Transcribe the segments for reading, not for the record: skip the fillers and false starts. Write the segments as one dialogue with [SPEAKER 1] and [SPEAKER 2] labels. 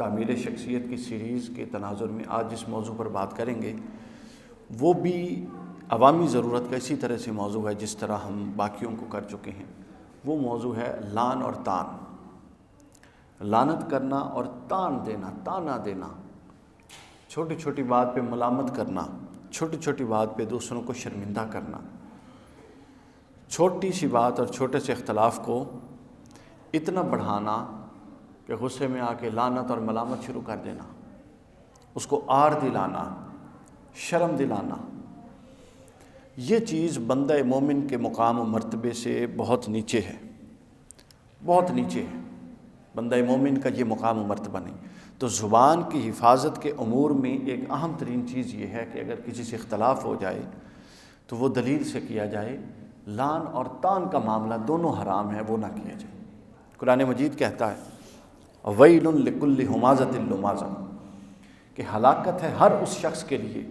[SPEAKER 1] تعمیر شخصیت کی سیریز کے تناظر میں آج جس موضوع پر بات کریں گے وہ بھی عوامی ضرورت کا اسی طرح سے موضوع ہے جس طرح ہم باقیوں کو کر چکے ہیں۔ وہ موضوع ہے لعن اور طعن، لعنت کرنا اور طعن دینا، طعنہ دینا، چھوٹی چھوٹی بات پہ ملامت کرنا، چھوٹی چھوٹی بات پہ دوسروں کو شرمندہ کرنا، چھوٹی سی بات اور چھوٹے سے اختلاف کو اتنا بڑھانا کہ غصے میں آ کے لعنت اور ملامت شروع کر دینا، اس کو آر دلانا، شرم دلانا، یہ چیز بندہ مومن کے مقام و مرتبے سے بہت نیچے ہے، بہت نیچے ہے۔ بندہ مومن کا یہ مقام و مرتبہ نہیں۔ تو زبان کی حفاظت کے امور میں ایک اہم ترین چیز یہ ہے کہ اگر کسی سے اختلاف ہو جائے تو وہ دلیل سے کیا جائے۔ لعن اور طعن کا معاملہ دونوں حرام ہے، وہ نہ کیا جائے۔ قرآن مجید کہتا ہے ویل لکل ہمازۃ لمازہ، کہ ہلاکت ہے ہر اس شخص کے لیے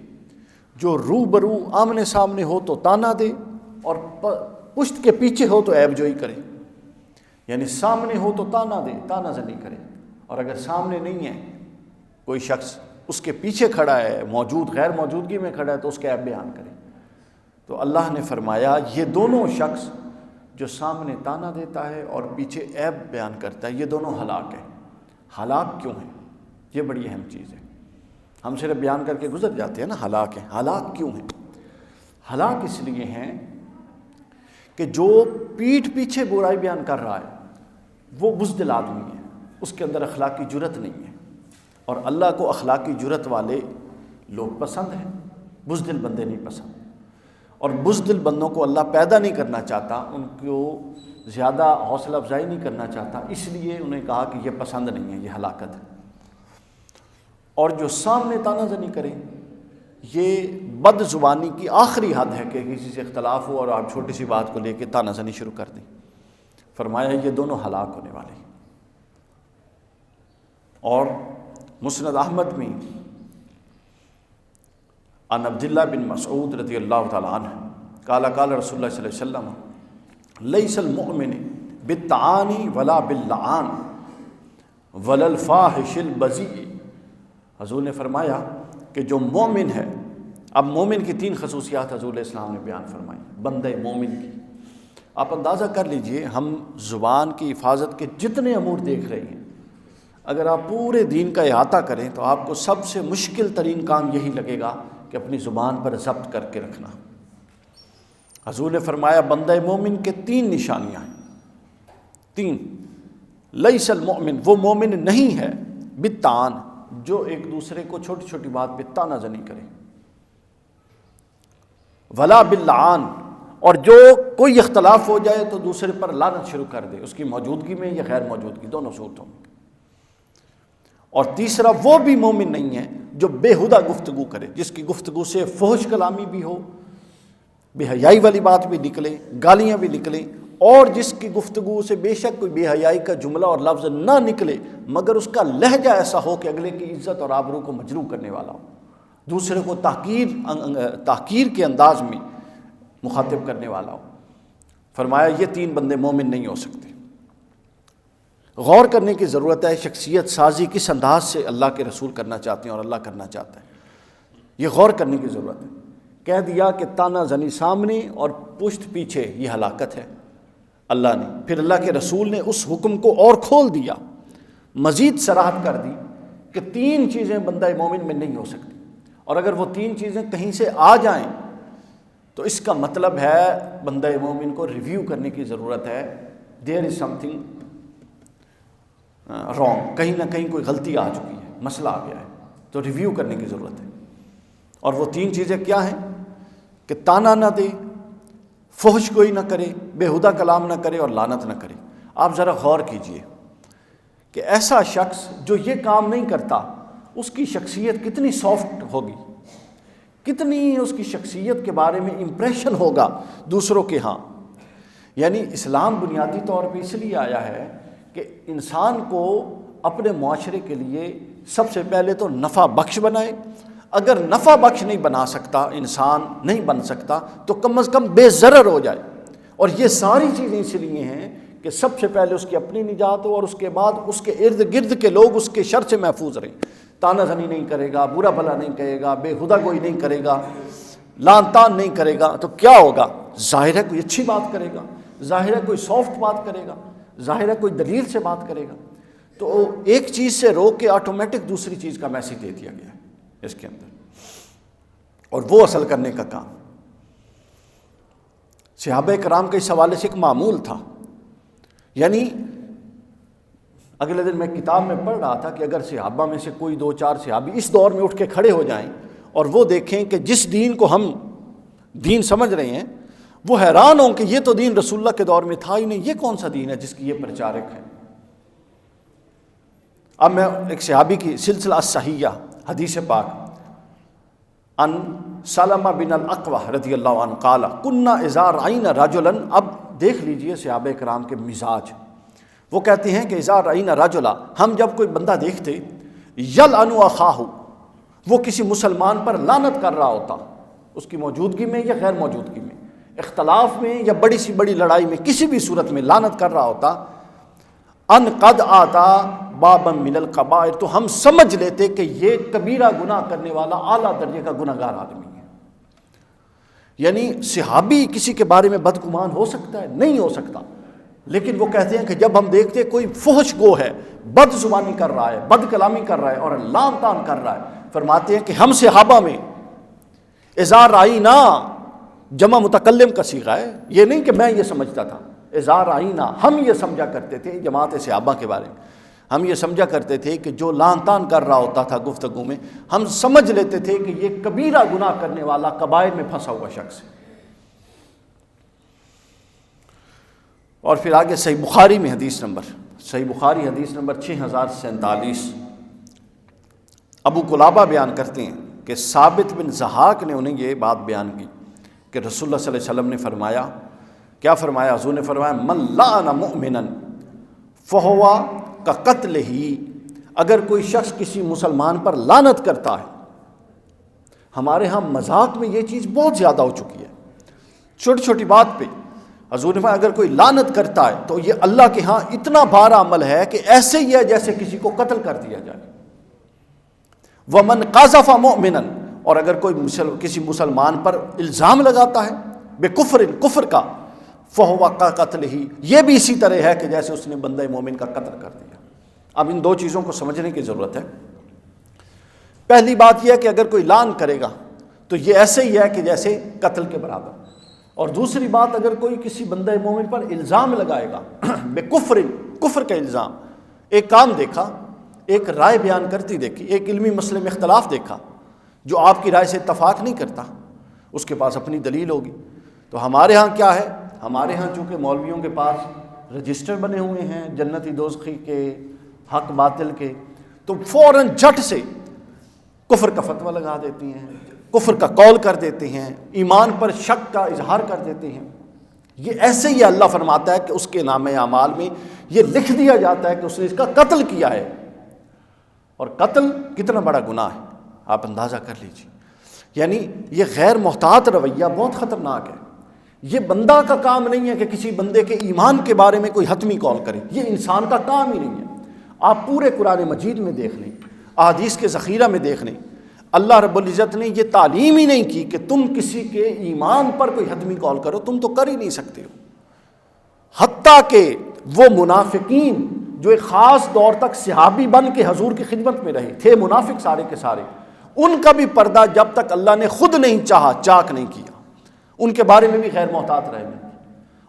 [SPEAKER 1] جو روبرو آمنے سامنے ہو تو طعنہ دے اور پشت کے پیچھے ہو تو عیب جوئی کرے۔ یعنی سامنے ہو تو طعنہ دے، طعنہ زنی کرے، اور اگر سامنے نہیں ہے کوئی شخص، اس کے پیچھے کھڑا ہے، موجود غیر موجودگی میں کھڑا ہے تو اس کے عیب بیان کرے۔ تو اللہ نے فرمایا یہ دونوں شخص جو سامنے طعنہ دیتا ہے اور پیچھے عیب بیان کرتا ہے یہ دونوں ہلاک ہیں۔ ہلاک کیوں ہیں؟ یہ بڑی اہم چیز ہے۔ ہم صرف بیان کر کے گزر جاتے ہیں نا، ہلاک ہیں۔ ہلاک کیوں ہیں؟ ہلاک اس لیے ہیں کہ جو پیٹھ پیچھے برائی بیان کر رہا ہے وہ بزدل آدمی ہے، اس کے اندر اخلاقی جرت نہیں ہے، اور اللہ کو اخلاقی جرت والے لوگ پسند ہیں، بزدل بندے نہیں پسند۔ اور بزدل بندوں کو اللہ پیدا نہیں کرنا چاہتا، ان کو زیادہ حوصلہ افزائی نہیں کرنا چاہتا، اس لیے انہیں کہا کہ یہ پسند نہیں ہے، یہ ہلاکت ہے۔ اور جو سامنے طعنہ زنی کرے، یہ بد زبانی کی آخری حد ہے کہ کسی سے اختلاف ہو اور آپ چھوٹی سی بات کو لے کے طعنہ زنی شروع کر دیں۔ فرمایا یہ دونوں ہلاک ہونے والے ہیں۔ اور مسند احمد میں عن عبداللہ بن مسعود رضی اللہ تعالیٰ عنہ قال قال رسول اللہ صلی اللہ علیہ وسلم لیس المؤمن بالطعان ولا باللعان ولا الفاحش البذیء۔ حضور نے فرمایا کہ جو مومن ہے، اب مومن کی 3 خصوصیات حضور علیہ السلام نے بیان فرمائی، بندہ مومن کی۔ آپ اندازہ کر لیجئے ہم زبان کی حفاظت کے جتنے امور دیکھ رہے ہیں، اگر آپ پورے دین کا احاطہ کریں تو آپ کو سب سے مشکل ترین کام یہی لگے گا کہ اپنی زبان پر ضبط کر کے رکھنا۔ حضور نے فرمایا بندہ مومن کے 3 نشانیاں ہیں، 3۔ لیس المؤمن، وہ مومن نہیں ہے، بالطعان، جو ایک دوسرے کو چھوٹی چھوٹی بات پہ طعنہ زنی کرے، ولا باللعان، اور جو کوئی اختلاف ہو جائے تو دوسرے پر لعنت شروع کر دے، اس کی موجودگی میں یا غیر موجودگی، دونوں صورتوں میں۔ اور تیسرا وہ بھی مومن نہیں ہے جو بےہودہ گفتگو کرے، جس کی گفتگو سے فحش کلامی بھی ہو، بے حیائی والی بات بھی نکلے، گالیاں بھی نکلیں، اور جس کی گفتگو سے بے شک کوئی بے حیائی کا جملہ اور لفظ نہ نکلے مگر اس کا لہجہ ایسا ہو کہ اگلے کی عزت اور آبرو کو مجروح کرنے والا ہو، دوسرے کو تحقیر کے انداز میں مخاطب کرنے والا ہو۔ فرمایا یہ 3 بندے مومن نہیں ہو سکتے۔ غور کرنے کی ضرورت ہے شخصیت سازی کس انداز سے اللہ کے رسول کرنا چاہتے ہیں اور اللہ کرنا چاہتا ہے، یہ غور کرنے کی ضرورت ہے۔ کہہ دیا کہ طعنہ زنی سامنے اور پشت پیچھے یہ ہلاکت ہے اللہ نے، پھر اللہ کے رسول نے اس حکم کو اور کھول دیا، مزید صراحت کر دی کہ 3 چیزیں بندہ مومن میں نہیں ہو سکتی، اور اگر وہ 3 چیزیں کہیں سے آ جائیں تو اس کا مطلب ہے بندہ مومن کو ریویو کرنے کی ضرورت ہے۔ دیر از سم تھنگ رانگ، کہیں نہ کہیں کوئی غلطی آ چکی ہے، مسئلہ آ گیا ہے، تو ریویو کرنے کی ضرورت ہے۔ اور وہ 3 چیزیں کیا ہیں؟ کہ طعنہ نہ دے، فحش کوئی نہ کرے، بےہودہ کلام نہ کرے، اور لعنت نہ کرے۔ آپ ذرا غور کیجئے کہ ایسا شخص جو یہ کام نہیں کرتا اس کی شخصیت کتنی سافٹ ہوگی، کتنی اس کی شخصیت کے بارے میں امپریشن ہوگا دوسروں کے ہاں۔ یعنی اسلام بنیادی طور پہ اس لیے آیا ہے کہ انسان کو اپنے معاشرے کے لیے سب سے پہلے تو نفع بخش بنائے۔ اگر نفع بخش نہیں بنا سکتا، انسان نہیں بن سکتا، تو کم از کم بے ضرر ہو جائے۔ اور یہ ساری چیزیں اس لیے ہیں کہ سب سے پہلے اس کی اپنی نجات ہو اور اس کے بعد اس کے ارد گرد کے لوگ اس کے شر سے محفوظ رہیں. تانا زنی نہیں کرے گا، برا بھلا نہیں کہے گا، بے خدا گوئی نہیں کرے گا، لان تان نہیں کرے گا. تو کیا ہوگا؟ ظاہر ہے کوئی اچھی بات کرے گا، ظاہر ہے کوئی سافٹ بات کرے گا، ظاہر ہے کوئی دلیل سے بات کرے گا. تو ایک چیز سے روک کے آٹومیٹک دوسری چیز کا میسج دے دیا گیا ہے اس کے اندر، اور وہ اصل کرنے کا کام. صحابہ کرام کے اس حوالے سے ایک معمول تھا. یعنی اگلے دن میں کتاب میں پڑھ رہا تھا کہ اگر صحابہ میں سے کوئی 2-4 صحابی اس دور میں اٹھ کے کھڑے ہو جائیں اور وہ دیکھیں کہ جس دین کو ہم دین سمجھ رہے ہیں، وہ حیران ہوں کہ یہ تو دین رسول اللہ کے دور میں تھا ہی نہیں، یہ کون سا دین ہے جس کی یہ پرچارک ہے. اب میں ایک صحابی کی سلسلہ الصحیحہ حدیث پاک ان سلمہ بن الاقوع رضی اللہ عنہ قال کنا اذا رأینا رجلا. اب دیکھ لیجئے صحابہ کرام کے مزاج. وہ کہتے ہیں کہ اذا رأینا رجلا، ہم جب کوئی بندہ دیکھتے یلعن اخاہ، وہ کسی مسلمان پر لعنت کر رہا ہوتا، اس کی موجودگی میں یا غیر موجودگی میں، اختلاف میں یا بڑی سی بڑی لڑائی میں، کسی بھی صورت میں لعنت کر رہا ہوتا، ان قد آتا بابا من القبائر، تو ہم سمجھ لیتے کہ یہ کبیرہ گناہ کرنے والا اعلیٰ درجے کا گناہ گار آدمی ہے. یعنی صحابی کسی کے بارے میں بدگمان ہو سکتا ہے؟ نہیں ہو سکتا. لیکن وہ کہتے ہیں کہ جب ہم دیکھتے کوئی فحش گو ہے، بد زبانی کر رہا ہے، بد کلامی کر رہا ہے اور لعن طعن کر رہا ہے، فرماتے ہیں کہ ہم صحابہ میں اذا رأینا، جمع متکلم کا صیغہ ہے، یہ نہیں کہ میں یہ سمجھتا تھا، اذا رأینا ہم یہ سمجھا کرتے تھے جماعت صحابہ کے بارے میں، ہم یہ سمجھا کرتے تھے کہ جو لعن طعن کر رہا ہوتا تھا گفتگو میں، ہم سمجھ لیتے تھے کہ یہ کبیرہ گناہ کرنے والا کبائر میں پھنسا ہوا شخص ہے. اور پھر آگے صحیح بخاری میں حدیث نمبر 6047، ابو قلابہ بیان کرتے ہیں کہ ثابت بن ضحاک نے انہیں یہ بات بیان کی کہ رسول اللہ صلی اللہ علیہ وسلم نے فرمایا، کیا فرمایا؟ حضور نے فرمایا من لعن مؤمنا فہو کقتلہ، اگر کوئی شخص کسی مسلمان پر لعنت کرتا ہے. ہمارے ہاں مذاق میں یہ چیز بہت زیادہ ہو چکی ہے، چھوٹی چھوٹی بات پہ حضور نے فرمایا اگر کوئی لعنت کرتا ہے تو یہ اللہ کے ہاں اتنا بھارا عمل ہے کہ ایسے ہی ہے جیسے کسی کو قتل کر دیا جائے. ومن قذف مؤمنا، اور اگر کوئی کسی مسلمان پر الزام لگاتا ہے بے کفر کا، فہو کقتلہ، یہ بھی اسی طرح ہے کہ جیسے اس نے بندہ مومن کا قتل کر دیا. اب ان دو چیزوں کو سمجھنے کی ضرورت ہے. پہلی بات یہ ہے کہ اگر کوئی لعن کرے گا تو یہ ایسے ہی ہے کہ جیسے قتل کے برابر. اور دوسری بات، اگر کوئی کسی بندہ مومن پر الزام لگائے گا بے کفر کا الزام، ایک کام دیکھا، ایک رائے بیان کرتی دیکھی، ایک علمی مسئلے میں اختلاف دیکھا، جو آپ کی رائے سے اتفاق نہیں کرتا، اس کے پاس اپنی دلیل ہوگی. تو ہمارے ہاں کیا ہے؟ ہمارے ہاں چونکہ مولویوں کے پاس رجسٹر بنے ہوئے ہیں جنتی دوزخی کے، حق باطل کے، تو فوراً جھٹ سے کفر کا فتویٰ لگا دیتی ہیں، کفر کا قول کر دیتے ہیں، ایمان پر شک کا اظہار کر دیتے ہیں. یہ ایسے ہی اللہ فرماتا ہے کہ اس کے نامہ اعمال میں یہ لکھ دیا جاتا ہے کہ اس نے اس کا قتل کیا ہے. اور قتل کتنا بڑا گناہ ہے آپ اندازہ کر لیجیے. یعنی یہ غیر محتاط رویہ بہت خطرناک ہے. یہ بندہ کا کام نہیں ہے کہ کسی بندے کے ایمان کے بارے میں کوئی حتمی قول کرے، یہ انسان کا کام ہی نہیں ہے. آپ پورے قرآن مجید میں دیکھ لیں، احادیث کے ذخیرہ میں دیکھ لیں، اللہ رب العزت نے یہ تعلیم ہی نہیں کی کہ تم کسی کے ایمان پر کوئی حتمی قول کرو، تم تو کر ہی نہیں سکتے ہو. حتیٰ کہ وہ منافقین جو ایک خاص دور تک صحابی بن کے حضور کی خدمت میں رہے تھے، منافق سارے کے سارے، ان کا بھی پردہ جب تک اللہ نے خود نہیں چاہا چاک نہیں کیا، ان کے بارے میں بھی غیر محتاط رہے.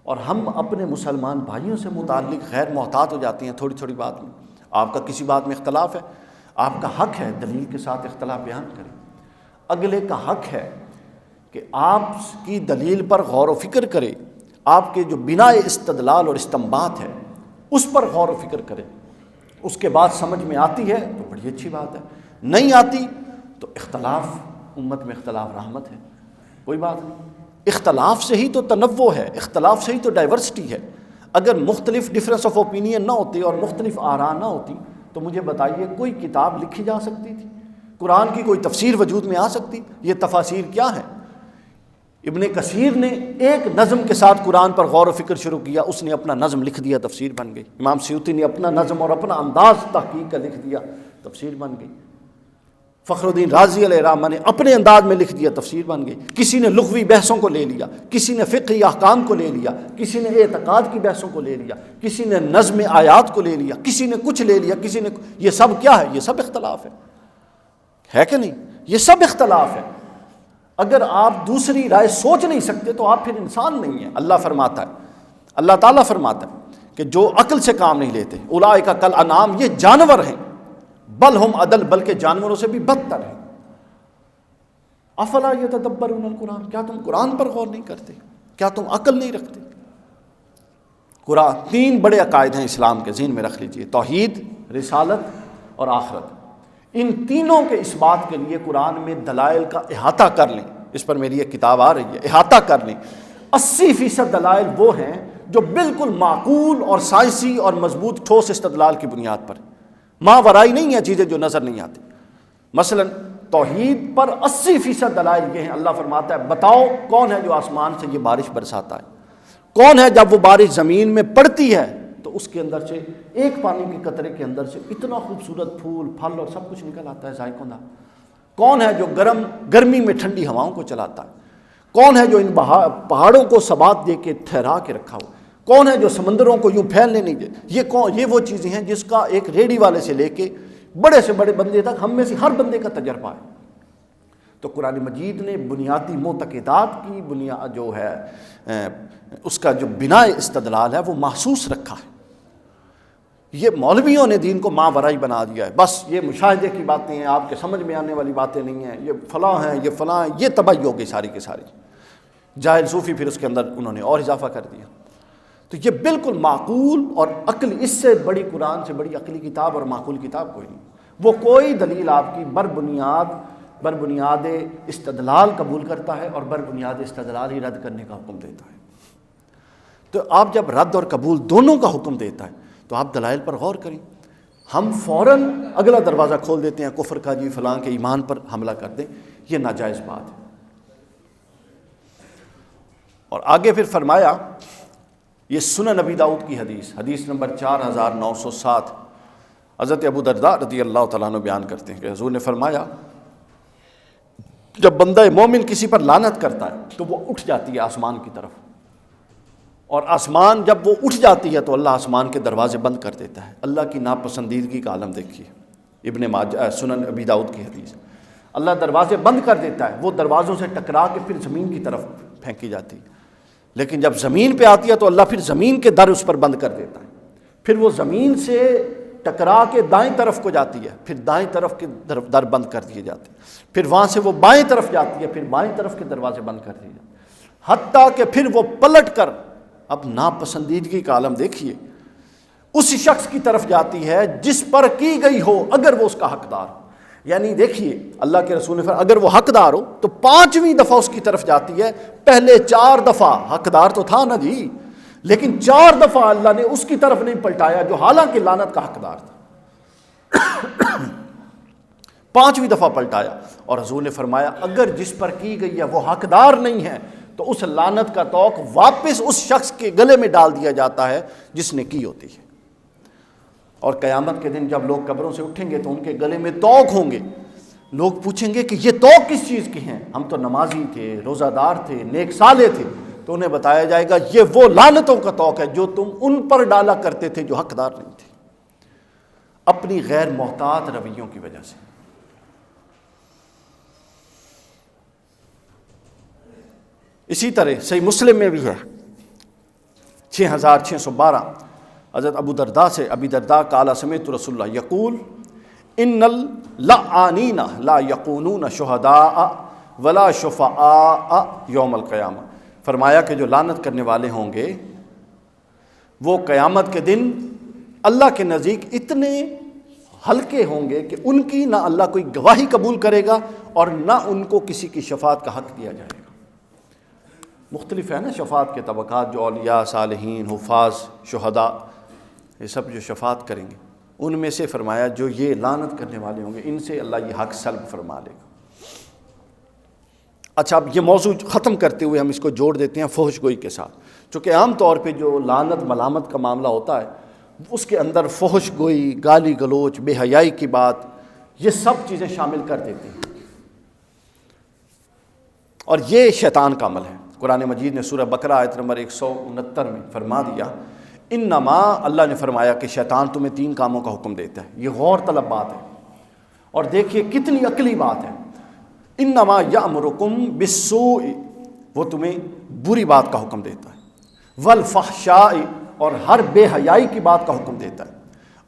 [SPEAKER 1] اور ہم اپنے مسلمان بھائیوں سے متعلق غیر محتاط ہو جاتے ہیں تھوڑی تھوڑی بات میں. آپ کا کسی بات میں اختلاف ہے، آپ کا حق ہے دلیل کے ساتھ اختلاف بیان کریں. اگلے کا حق ہے کہ آپ کی دلیل پر غور و فکر کرے، آپ کے جو بنا استدلال اور استنباط ہے اس پر غور و فکر کرے. اس کے بعد سمجھ میں آتی ہے تو بڑی اچھی بات ہے، نہیں آتی تو اختلاف، امت میں اختلاف رحمت ہے، کوئی بات نہیں. اختلاف سے ہی تو تنوع ہے، اختلاف سے ہی تو ڈائیورسٹی ہے. اگر مختلف ڈفرینس آف اوپینین نہ ہوتی اور مختلف آراء نہ ہوتی تو مجھے بتائیے کوئی کتاب لکھی جا سکتی تھی؟ قرآن کی کوئی تفسیر وجود میں آ سکتی؟ یہ تفاسیر کیا ہیں؟ ابن کثیر نے ایک نظم کے ساتھ قرآن پر غور و فکر شروع کیا، اس نے اپنا نظم لکھ دیا، تفسیر بن گئی۔ امام سیوطی نے اپنا نظم اور اپنا انداز تحقیق کا لکھ دیا، تفسیر بن گئی۔ فخر الدین رازی علیہ الرحمہ نے اپنے انداز میں لکھ دیا، تفسیر بن گئی۔ کسی نے لغوی بحثوں کو لے لیا، کسی نے فقہی احکام کو لے لیا، کسی نے اعتقاد کی بحثوں کو لے لیا، کسی نے نظم آیات کو لے لیا، کسی نے کچھ لے لیا، کسی نے یہ سب کیا ہے؟ یہ سب اختلاف ہے کہ نہیں؟ یہ سب اختلاف ہے۔ اگر آپ دوسری رائے سوچ نہیں سکتے تو آپ پھر انسان نہیں ہیں۔ اللہ فرماتا ہے، اللہ تعالیٰ فرماتا ہے کہ جو عقل سے کام نہیں لیتے، اولئک کالانعام، یہ جانور ہیں، بل ہم اضل، بلکہ جانوروں سے بھی بدتر ہیں۔ افلا یتدبرون القرآن، کیا تم قرآن پر غور نہیں کرتے؟ کیا تم عقل نہیں رکھتے؟ قرآن، تین بڑے عقائد ہیں اسلام کے، ذہن میں رکھ لیجئے، توحید، رسالت اور آخرت۔ ان تینوں کے اس بات کے لیے قرآن میں دلائل کا احاطہ کر لیں، اس پر میری ایک کتاب آ رہی ہے، احاطہ کر لیں۔ 80% دلائل وہ ہیں جو بالکل معقول اور سائنسی اور مضبوط ٹھوس استدلال کی بنیاد پر، ماورائی نہیں ہیں چیزیں جو نظر نہیں آتی۔ مثلا توحید پر 80% دلائل یہ ہیں۔ اللہ فرماتا ہے بتاؤ کون ہے جو آسمان سے یہ بارش برساتا ہے؟ کون ہے جب وہ بارش زمین میں پڑتی ہے تو اس کے اندر سے ایک پانی کے قطرے کے اندر سے اتنا خوبصورت پھول پھل اور سب کچھ نکل آتا ہے ذائقوں دار؟ کون ہے جو گرمی میں ٹھنڈی ہواؤں کو چلاتا ہے؟ کون ہے جو ان پہاڑوں کو ثبات دے کے ٹھہرا کے رکھا ہو؟ کون ہے جو سمندروں کو یوں پھیلنے نہیں دے؟ یہ وہ چیزیں ہیں جس کا ایک ریڈی والے سے لے کے بڑے سے بڑے بندے تک ہم میں سے ہر بندے کا تجربہ ہے۔ تو قرآن مجید نے بنیادی معتقدات کی بنیاد جو ہے اس کا جو بناء استدلال ہے وہ محسوس رکھا ہے۔ یہ مولویوں نے دین کو ماورائی بنا دیا ہے، بس یہ مشاہدے کی باتیں ہیں، آپ کے سمجھ میں آنے والی باتیں نہیں ہیں، یہ فلاں ہیں، یہ فلاں ہیں، یہ تباہی ہو گئی ساری کی ساری۔ جاہل صوفی پھر اس کے اندر انہوں نے اور اضافہ کر دیا۔ تو یہ بالکل معقول اور عقل، اس سے بڑی قرآن سے بڑی عقلی کتاب اور معقول کتاب کوئی نہیں۔ وہ کوئی دلیل آپ کی بر بنیاد استدلال قبول کرتا ہے اور بر بنیاد استدلال ہی رد کرنے کا حکم دیتا ہے۔ تو آپ جب رد اور قبول دونوں کا حکم دیتا ہے تو آپ دلائل پر غور کریں۔ ہم فوراً اگلا دروازہ کھول دیتے ہیں کفر کا، جی فلاں کے ایمان پر حملہ کر دیں، یہ ناجائز بات ہے۔ اور آگے پھر فرمایا، یہ سنن نبی داؤد کی حدیث نمبر 4907، حضرت ابو درداء رضی اللہ تعالیٰ عنہ بیان کرتے ہیں کہ حضور نے فرمایا جب بندہ مومن کسی پر لعنت کرتا ہے تو وہ اٹھ جاتی ہے آسمان کی طرف، اور آسمان جب وہ اٹھ جاتی ہے تو اللہ آسمان کے دروازے بند کر دیتا ہے۔ اللہ کی ناپسندیدگی کا عالم دیکھیے، ابن ماجہ سنن ابی داؤد کی حدیث۔ اللہ دروازے بند کر دیتا ہے، وہ دروازوں سے ٹکرا کے پھر زمین کی طرف پھینکی جاتی ہے، لیکن جب زمین پہ آتی ہے تو اللہ پھر زمین کے در اس پر بند کر دیتا ہے، پھر وہ زمین سے ٹکرا کے دائیں طرف کو جاتی ہے، پھر دائیں طرف کے در بند کر دیے جاتے ہیں، پھر وہاں سے وہ بائیں طرف جاتی ہے، پھر بائیں طرف کے دروازے بند کر دیے جاتے ہیں، حتیٰ کہ پھر وہ پلٹ کر، اب ناپسندیدگی کا عالم دیکھیے، اس شخص کی طرف جاتی ہے جس پر کی گئی ہو، اگر وہ اس کا حقدار ہو۔ یعنی دیکھیے اللہ کے رسول نے فرمایا اگر وہ حقدار ہو تو 5ویں دفعہ اس کی طرف جاتی ہے، پہلے 4 دفعہ حقدار تو تھا نا جی، لیکن 4 دفعہ اللہ نے اس کی طرف نہیں پلٹایا جو حالانکہ لعنت کا حقدار تھا، 5ویں دفعہ پلٹایا۔ اور حضور نے فرمایا اگر جس پر کی گئی ہے وہ حقدار نہیں ہے تو اس لعنت کا توق واپس اس شخص کے گلے میں ڈال دیا جاتا ہے جس نے کی ہوتی ہے۔ اور قیامت کے دن جب لوگ قبروں سے اٹھیں گے تو ان کے گلے میں توق ہوں گے، لوگ پوچھیں گے کہ یہ توق کس چیز کی ہیں؟ ہم تو نمازی تھے، روزہ دار تھے، نیک صالح تھے، تو انہیں بتایا جائے گا یہ وہ لعنتوں کا توق ہے جو تم ان پر ڈالا کرتے تھے جو حقدار نہیں تھے، اپنی غیر محتاط رویوں کی وجہ سے۔ اسی طرح صحیح مسلم میں بھی ہے 6612، حضرت ابو درداء قال سمعت رسول اللہ یقول ان اللعانین لا یکونون شہداء ولا شفعاء یوم القیامہ، فرمایا کہ جو لعنت کرنے والے ہوں گے وہ قیامت کے دن اللہ کے نزدیک اتنے ہلکے ہوں گے کہ ان کی نہ اللہ کوئی گواہی قبول کرے گا اور نہ ان کو کسی کی شفاعت کا حق دیا جائے گا۔ مختلف ہے نا شفاعت کے طبقات، جو اولیاء، صالحین، حفاظ، شہداء، یہ سب جو شفاعت کریں گے، ان میں سے فرمایا جو یہ لعنت کرنے والے ہوں گے ان سے اللہ یہ حق سلب فرما لے گا۔ اچھا، اب یہ موضوع ختم کرتے ہوئے ہم اس کو جوڑ دیتے ہیں فحش گوئی کے ساتھ، چونکہ عام طور پہ جو لعنت ملامت کا معاملہ ہوتا ہے اس کے اندر فحش گوئی، گالی گلوچ، بے حیائی کی بات، یہ سب چیزیں شامل کر دیتی ہیں، اور یہ شیطان کا عمل ہے۔ قرآن مجید نے سورہ بقرہ آیت نمبر 169 میں فرما دیا، انما، اللہ نے فرمایا کہ شیطان تمہیں 3 کاموں کا حکم دیتا ہے۔ یہ غور طلب بات ہے، اور دیکھیے کتنی عقلی بات ہے۔ انما یامرکم بالسوء، وہ تمہیں بری بات کا حکم دیتا ہے، والفحشاء، اور ہر بے حیائی کی بات کا حکم دیتا ہے،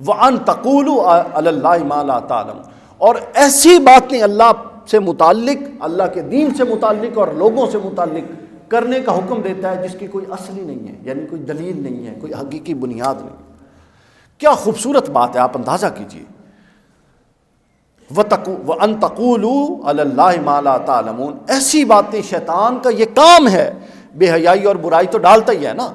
[SPEAKER 1] وان تقولوا علی اللہ ما لا تعلمون، اور ایسی باتیں اللہ سے متعلق، اللہ کے دین سے متعلق اور لوگوں سے متعلق کرنے کا حکم دیتا ہے جس کی کوئی اصل ہی نہیں ہے، یعنی کوئی دلیل نہیں ہے، کوئی حقیقی بنیاد نہیں۔ کیا خوبصورت بات ہے، آپ اندازہ کیجئے۔ وَأَن تَقُولُوا عَلَى اللَّهِ مَا لَا تَعْلَمُونَ، ایسی باتیں شیطان کا یہ کام ہے، بے حیائی اور برائی تو ڈالتا ہی ہے نا۔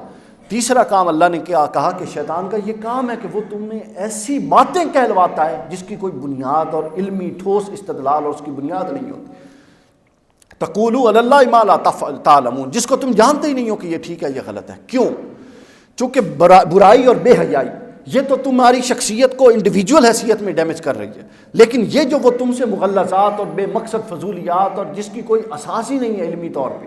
[SPEAKER 1] تیسرا کام اللہ نے کیا کہا کہ شیطان کا یہ کام ہے کہ وہ تم نے ایسی باتیں کہلواتا ہے جس کی کوئی بنیاد اور علمی ٹھوس استدلال اور اس کی بنیاد نہیں ہوتی۔ تقولوا علی اللہ ما لا تعلمون، جس کو تم جانتے ہی نہیں ہو کہ یہ ٹھیک ہے یہ غلط ہے۔ کیوں؟ چونکہ برائی اور بے حیائی یہ تو تمہاری شخصیت کو انڈیویجول حیثیت میں ڈیمیج کر رہی ہے، لیکن یہ جو وہ تم سے مغلظات اور بے مقصد فضولیات اور جس کی کوئی اساس ہی نہیں ہے علمی طور پہ،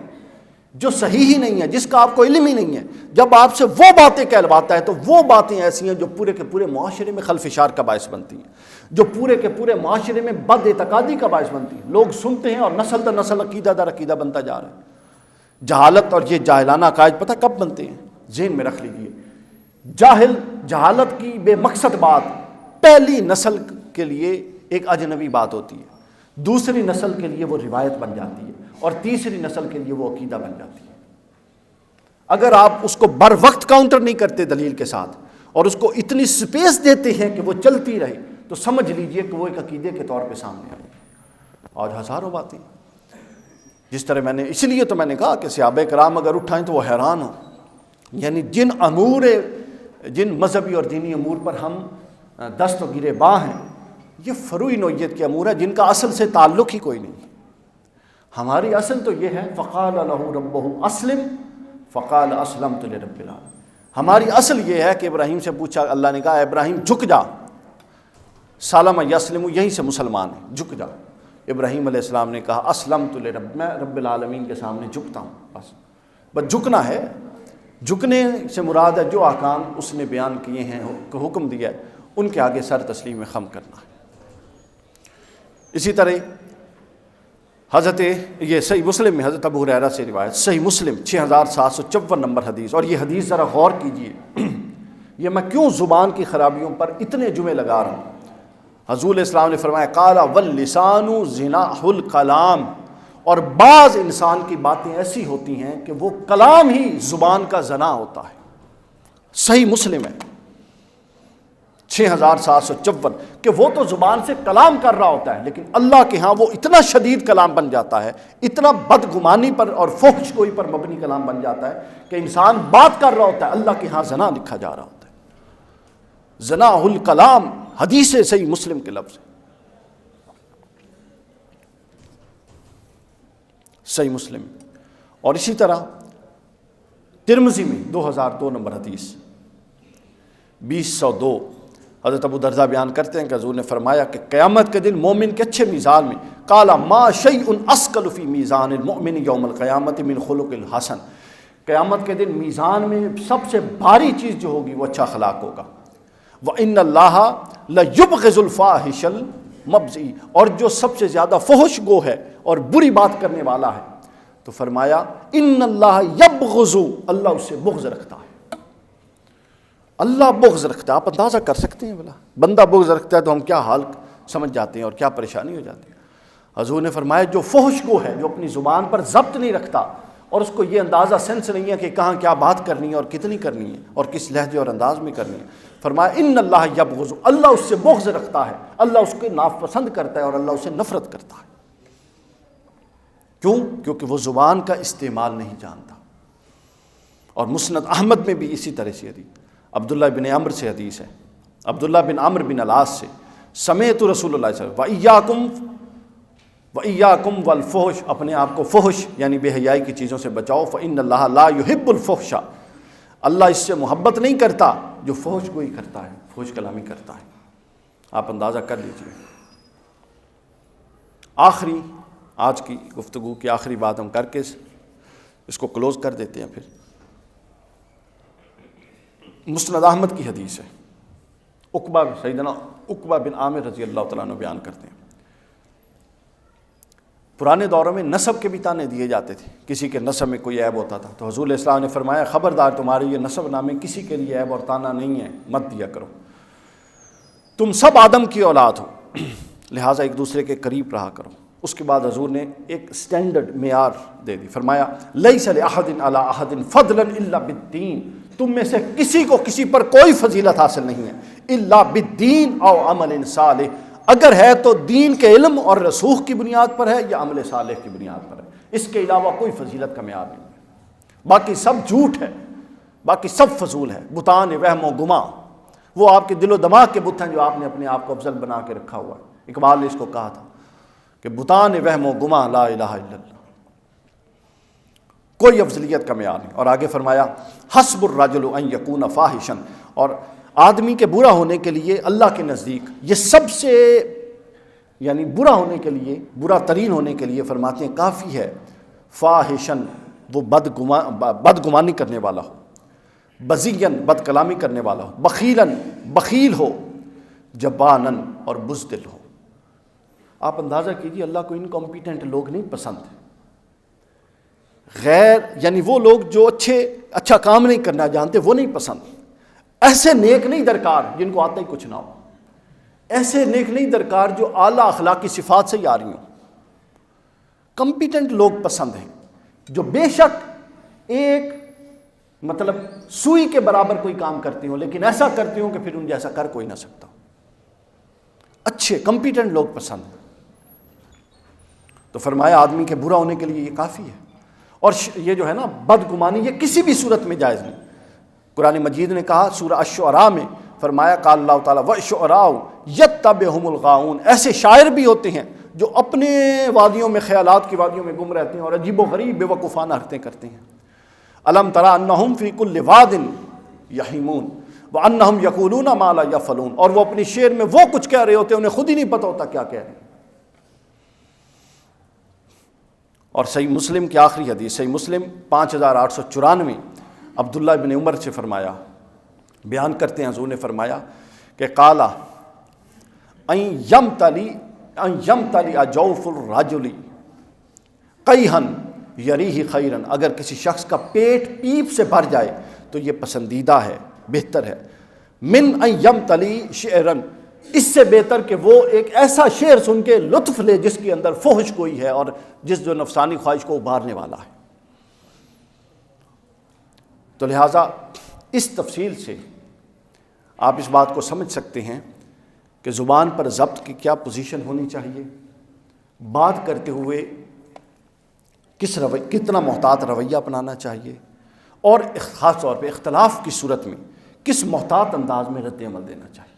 [SPEAKER 1] جو صحیح ہی نہیں ہے، جس کا آپ کو علم ہی نہیں ہے، جب آپ سے وہ باتیں کہلواتا ہے تو وہ باتیں ایسی ہیں جو پورے کے پورے معاشرے میں خلفشار کا باعث بنتی ہیں، جو پورے کے پورے معاشرے میں بد اعتقادی کا باعث بنتی ہیں۔ لوگ سنتے ہیں اور نسل در نسل عقیدہ در عقیدہ بنتا جا رہا ہے۔ جہالت اور یہ جاہلانہ عقائد پتہ کب بنتے ہیں؟ ذہن میں رکھ لیجئے، جہالت کی بے مقصد بات پہلی نسل کے لیے ایک اجنبی بات ہوتی ہے، دوسری نسل کے لیے وہ روایت بن جاتی ہے، اور تیسری نسل کے لیے وہ عقیدہ بن جاتی ہے۔ اگر آپ اس کو بر وقت کاؤنٹر نہیں کرتے دلیل کے ساتھ اور اس کو اتنی سپیس دیتے ہیں کہ وہ چلتی رہے، تو سمجھ لیجئے کہ وہ ایک عقیدے کے طور پہ سامنے آئے گی۔ آج ہزاروں باتیں، جس طرح اس لیے تو میں نے کہا کہ صحابہ کرام اگر اٹھائیں تو وہ حیران ہوں، یعنی جن مذہبی اور دینی امور پر ہم دست و گرے باں ہیں، یہ فروعی نوعیت کے امور ہیں جن کا اصل سے تعلق ہی کوئی نہیں۔ ہماری اصل تو یہ ہے، فقال له ربه اسلم فقال اسلمت لرب العالمین۔ ہماری اصل یہ ہے کہ ابراہیم سے پوچھا، اللہ نے کہا ابراہیم جھک جا، سلم یسلم، یہیں سے مسلمان ہے، جھک جا۔ ابراہیم علیہ السلام نے کہا اسلمت لرب، میں رب العالمین کے سامنے جھکتا ہوں، بس جھکنا ہے۔ جھکنے سے مراد ہے جو احکام اس نے بیان کیے ہیں، حکم دیا ہے، ان کے آگے سر تسلیم خم کرنا ہے۔ اسی طرح حضرت یہ صحیح مسلم میں حضرت ابو ہریرہ سے روایت، صحیح مسلم 6754 نمبر حدیث، اور یہ حدیث ذرا غور کیجئے، یہ میں کیوں زبان کی خرابیوں پر اتنے جمعے لگا رہا ہوں۔ حضور اسلام نے فرمایا قال واللسان زناح الکلام، اور بعض انسان کی باتیں ایسی ہوتی ہیں کہ وہ کلام ہی زبان کا زنا ہوتا ہے۔ صحیح مسلم ہے 6754، کہ وہ تو زبان سے کلام کر رہا ہوتا ہے لیکن اللہ کے ہاں وہ اتنا شدید کلام بن جاتا ہے، اتنا بدگمانی پر اور فحش گوئی پر مبنی کلام بن جاتا ہے کہ انسان بات کر رہا ہوتا ہے، اللہ کے ہاں زنا لکھا جا رہا ہوتا ہے۔ زنا الکلام حدیث صحیح مسلم کے لفظ، صحیح مسلم۔ اور اسی طرح ترمذی میں 2002 نمبر حدیث 2002، حضرت ابو درداء بیان کرتے ہیں کہ حضور نے فرمایا کہ قیامت کے دن مومن کے اچھے میزان میں قال ما شیء اسقل فی میزان المؤمن یوم القیامت من خلق الحسن، قیامت کے دن میزان میں سب سے بھاری چیز جو ہوگی وہ اچھا اخلاق ہوگا۔ وَإِنَّ اللَّهَ لَيُبْغِضُ الْفَاحِشَ الْمَبْذِئِ، اور جو سب سے زیادہ فحش گو ہے اور بری بات کرنے والا ہے، تو فرمایا ان اللہ یبغض، اللہ اس سے بغض رکھتا ہے۔ اللہ بغض رکھتا ہے، آپ اندازہ کر سکتے ہیں، بلا بندہ بغض رکھتا ہے تو ہم کیا حال سمجھ جاتے ہیں اور کیا پریشانی ہو جاتی ہے۔ حضور نے فرمایا جو فحش گو ہے، جو اپنی زبان پر ضبط نہیں رکھتا اور اس کو یہ اندازہ سینس نہیں ہے کہ کہاں کیا بات کرنی ہے اور کتنی کرنی ہے اور کس لہجے اور انداز میں کرنی ہے، فرمایا ان اللہ یبغض، اللہ اس سے بغض رکھتا ہے، اللہ اس کو ناپسند کرتا ہے اور اللہ اسے نفرت کرتا ہے۔ کیوں؟ کیونکہ وہ زبان کا استعمال نہیں جانتا۔ اور مسند احمد میں بھی اسی طرح سے حدیث، عبداللہ بن عمر سے حدیث ہے، عبداللہ بن عمر بن العاص سے، سمعت رسول اللہ صلی اللہ علیہ وسلم وَإِيَّاكُمْ وَإِيَّاكُمْ وَالْفُحْشَ، اپنے آپ کو فحش یعنی بے حیائی کی چیزوں سے بچاؤ، فَإِنَّ اللَّهَ لَا يُحِبُّ الْفُحْشَ، اللہ اس سے محبت نہیں کرتا جو فحش گوئی کرتا ہے، فحش کلامی کرتا ہے۔ آپ اندازہ کر لیجئے۔ آخری آج کی گفتگو کی آخری بات ہم کر کے اس کو کلوز کر دیتے ہیں۔ پھر مسند احمد کی حدیث ہے، سیدنا عقبہ بن عامر رضی اللہ تعالیٰ عنہ بیان کرتے ہیں، پرانے دوروں میں نسب کے بھی تانے دیے جاتے تھے، کسی کے نسب میں کوئی عیب ہوتا تھا تو حضور علیہ السلام نے فرمایا خبردار، تمہارے یہ نسب نامے کسی کے لیے عیب اور تانا نہیں ہے، مت دیا کرو، تم سب آدم کی اولاد ہو، لہٰذا ایک دوسرے کے قریب رہا کرو۔ اس کے بعد حضور نے ایک سٹینڈرڈ معیار دے دی، فرمایا لیس لأحد علی احد فضلا الا بالدین، تم میں سے کسی کو کسی پر کوئی فضیلت حاصل نہیں ہے الا بالدین او عمل صالح، اگر ہے تو دین کے علم اور رسوخ کی بنیاد پر ہے یا عمل صالح کی بنیاد پر ہے، اس کے علاوہ کوئی فضیلت کا معیار نہیں ہے، باقی سب جھوٹ ہے، باقی سب فضول ہے، بتان وہم و گما، وہ آپ کے دل و دماغ کے بت ہیں جو آپ نے اپنے آپ کو افضل بنا کے رکھا ہوا ہے۔ اقبال نے اس کو کہا تھا کہ بتان وہم و گما لا الہ الا اللہ، کوئی افضلیت کا معیار نہیں۔ اور آگے فرمایا حسب الرجل ان یکون فاحشا، اور آدمی کے برا ہونے کے لیے اللہ کے نزدیک یہ سب سے یعنی برا ہونے کے لیے، برا ترین ہونے کے لیے فرماتے ہیں کافی ہے فاحشن، وہ بدگمانی کرنے والا ہو، بذین بد کلامی کرنے والا ہو، بخیلن بخیل ہو، جبانن اور بزدل ہو۔ آپ اندازہ کیجیے اللہ کو انکمپیٹنٹ لوگ نہیں پسند، غیر یعنی وہ لوگ جو اچھا کام نہیں کرنا جانتے وہ نہیں پسند، ایسے نیک نہیں درکار جن کو آتا ہی کچھ نہ ہو، ایسے نیک نہیں درکار جو اعلیٰ اخلاقی صفات سے ہی آ رہی ہوں۔ کمپیٹنٹ لوگ پسند ہیں جو بے شک ایک مطلب سوئی کے برابر کوئی کام کرتے ہوں لیکن ایسا کرتے ہوں کہ پھر ان جیسا کر کوئی نہ سکتا، اچھے کمپیٹنٹ لوگ پسند ہیں۔ تو فرمایا آدمی کے برا ہونے کے لیے یہ کافی ہے، اور یہ جو ہے نا بدگمانی یہ کسی بھی صورت میں جائز نہیں۔ قرآن مجید نے کہا سورہ الشعراء میں فرمایا قال اللہ تعالیٰ وَالشُّعَرَاءُ يَتَّبِعُهُمُ الْغَاوُونَ، ایسے شاعر بھی ہوتے ہیں جو اپنے وادیوں میں، خیالات کی وادیوں میں گم رہتے ہیں اور عجیب و غریب بے وقوفانہ حرکتیں کرتے ہیں۔ أَلَمْ تَرَ أَنَّهُمْ فِي كُلِّ وَادٍ يَحِيمُونَ وَأَنَّهُمْ يَقُولُونَ مَا لَا يَفْعَلُونَ، اور وہ اپنی شعر میں وہ کچھ کہہ رہے ہوتے ہیں انہیں خود ہی نہیں پتہ ہوتا کیا کہہ رہے ہیں۔ اور صحیح مسلم کی آخری حدیث، صحیح مسلم 5894، عبداللہ بن عمر سے فرمایا، بیان کرتے ہیں حضور نے فرمایا کہ قالا ان یمتلی جوف الرجل قیحا یریہ خیرا، اگر کسی شخص کا پیٹ پیپ سے بھر جائے تو یہ پسندیدہ ہے، بہتر ہے، من ان یمتلی شعرا، اس سے بہتر کہ وہ ایک ایسا شعر سن کے لطف لے جس کے اندر فحش کوئی ہے اور جس جو نفسانی خواہش کو ابھارنے والا ہے۔ تو لہٰذا اس تفصیل سے آپ اس بات کو سمجھ سکتے ہیں کہ زبان پر ضبط کی کیا پوزیشن ہونی چاہیے، بات کرتے ہوئے کتنا محتاط رویہ اپنانا چاہیے، اور خاص طور پہ اختلاف کی صورت میں کس محتاط انداز میں رد عمل دینا چاہیے۔